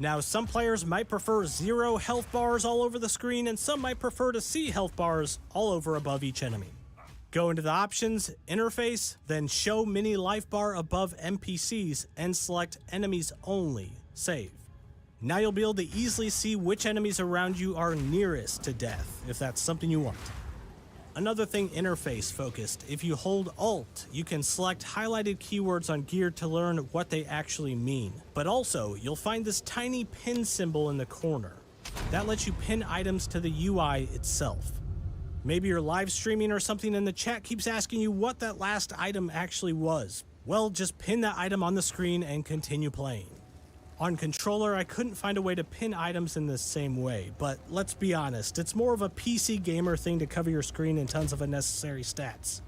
Now, some players might prefer 0 health bars all over the screen, and some might prefer to see health bars all over above each enemy. Go into the options, interface, then show mini life bar above NPCs and select enemies only, save. Now you'll be able to easily see which enemies around you are nearest to death, if that's something you want. Another thing interface focused, if you hold Alt, you can select highlighted keywords on gear to learn what they actually mean. But also, you'll find this tiny pin symbol in the corner. That lets you pin items to the UI itself. Maybe you're live streaming or something and the chat keeps asking you what that last item actually was. Well, just pin that item on the screen and continue playing. On controller, I couldn't find a way to pin items in the same way, but let's be honest, it's more of a PC gamer thing to cover your screen in tons of unnecessary stats.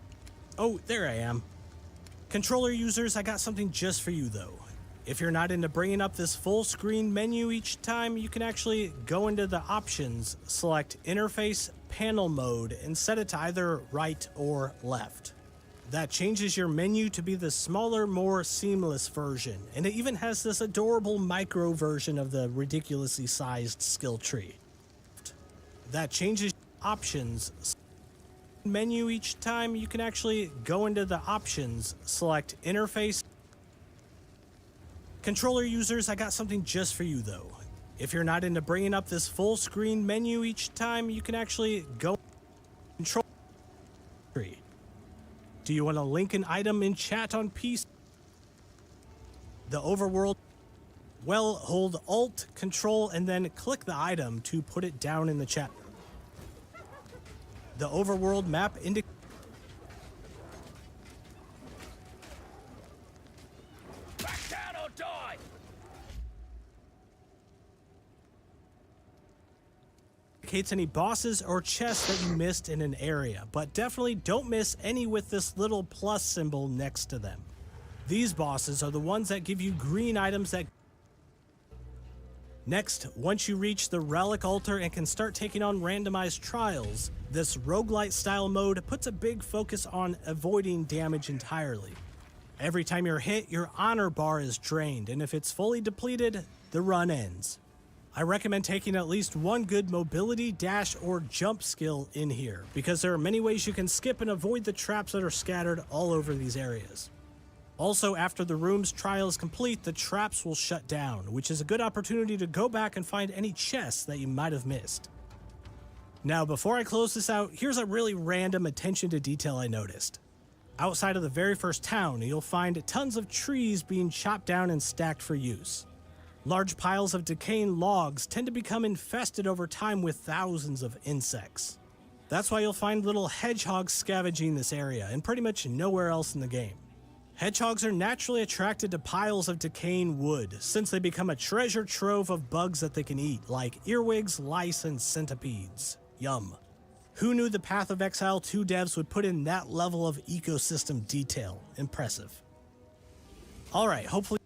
Oh, there I am. Controller users, I got something just for you though. If you're not into bringing up this full screen menu each time, you can actually go into the options, select interface, panel mode, and set it to either right or left. That changes your menu to be the smaller, more seamless version, and it even has this adorable micro version of the ridiculously sized skill tree. That changes options. Menu each time, you can actually go into the options, select interface. Controller users, I got something just for you though. If you're not into bringing up this full screen menu each time, you can actually go control tree. Do you want to link an item in chat on PC? The overworld? Well, hold Alt, Control, and then click the item to put it down in the chat. The overworld map indicates any bosses or chests that you missed in an area, but definitely don't miss any with this little plus symbol next to them. These bosses are the ones that give you green items that... Next, once you reach the relic altar and can start taking on randomized trials, this roguelite style mode puts a big focus on avoiding damage entirely. Every time you're hit, your honor bar is drained, and if it's fully depleted, the run ends. I recommend taking at least one good mobility, dash, or jump skill in here, because there are many ways you can skip and avoid the traps that are scattered all over these areas. Also, after the room's trial is complete, the traps will shut down, which is a good opportunity to go back and find any chests that you might have missed. Now, before I close this out, here's a really random attention to detail I noticed. Outside of the very first town, you'll find tons of trees being chopped down and stacked for use. Large piles of decaying logs tend to become infested over time with thousands of insects. That's why you'll find little hedgehogs scavenging this area and pretty much nowhere else in the game. Hedgehogs are naturally attracted to piles of decaying wood, since they become a treasure trove of bugs that they can eat, like earwigs, lice, and centipedes. Yum. Who knew the Path of Exile 2 devs would put in that level of ecosystem detail? Impressive. Alright, hopefully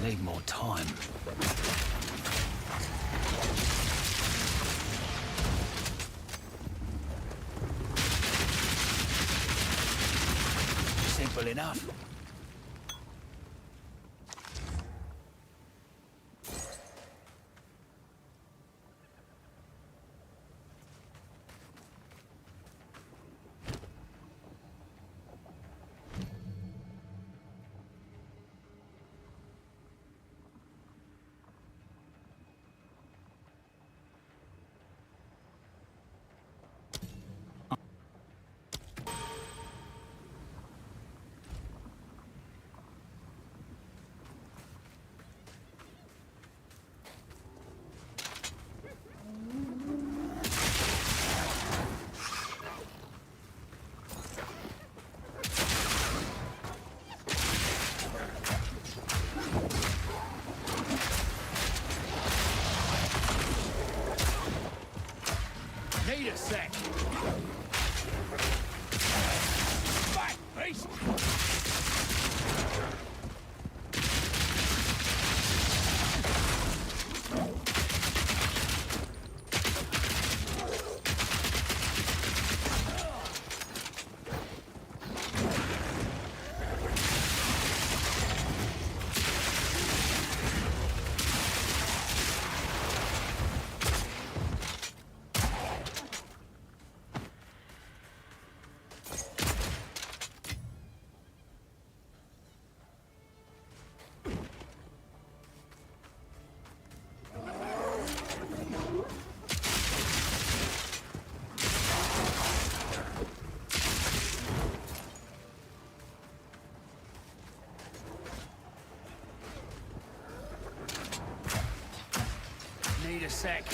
Need more time. Simple enough. Need a sec. Fight, beast! Need a sec.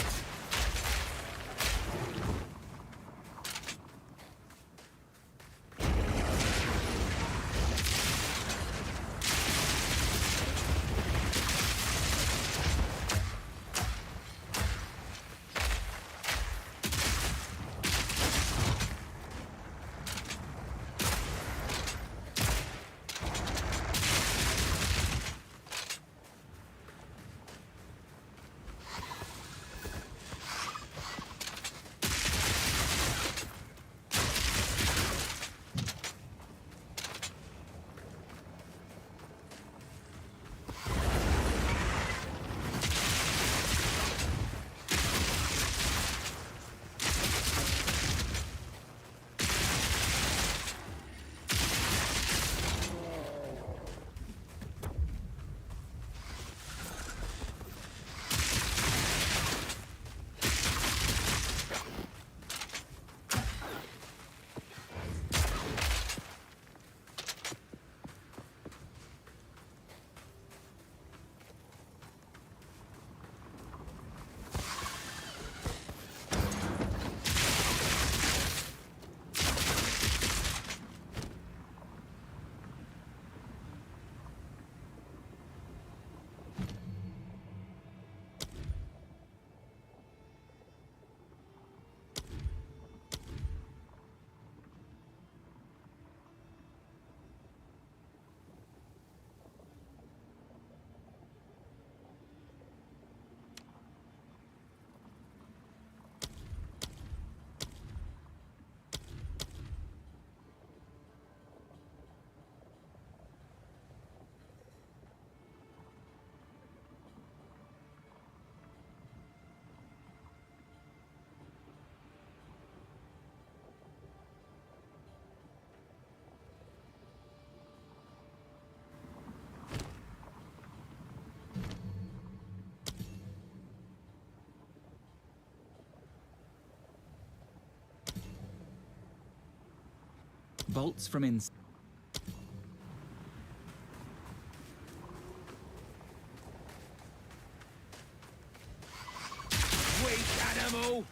Bolts from inside. Weak animal!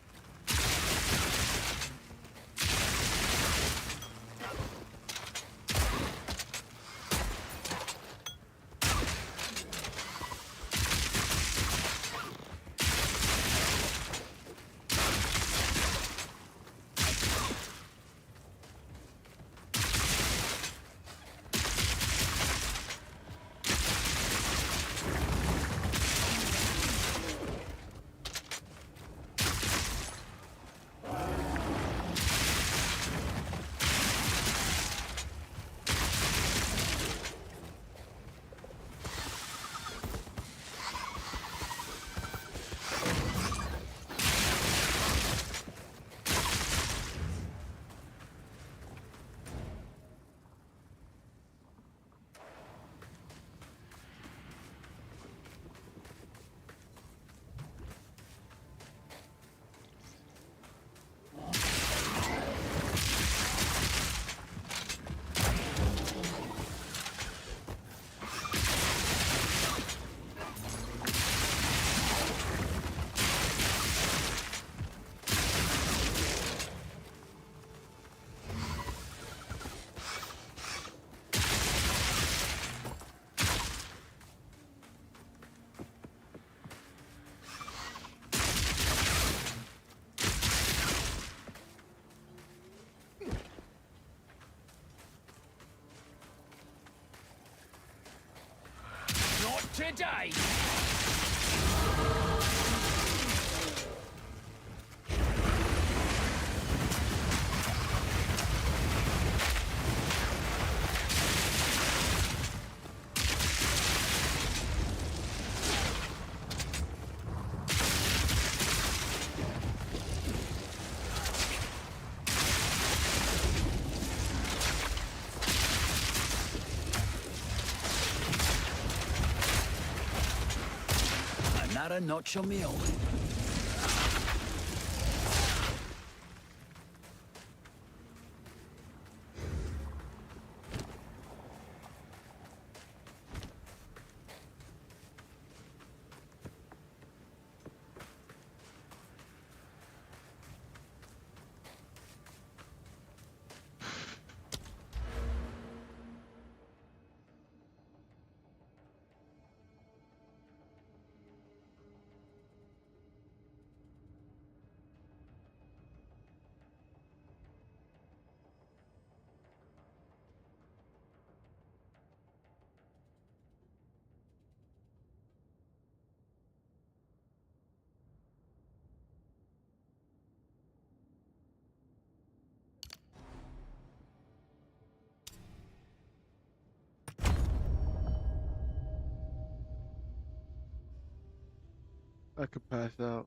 today. Another notch on me own. I could pass out.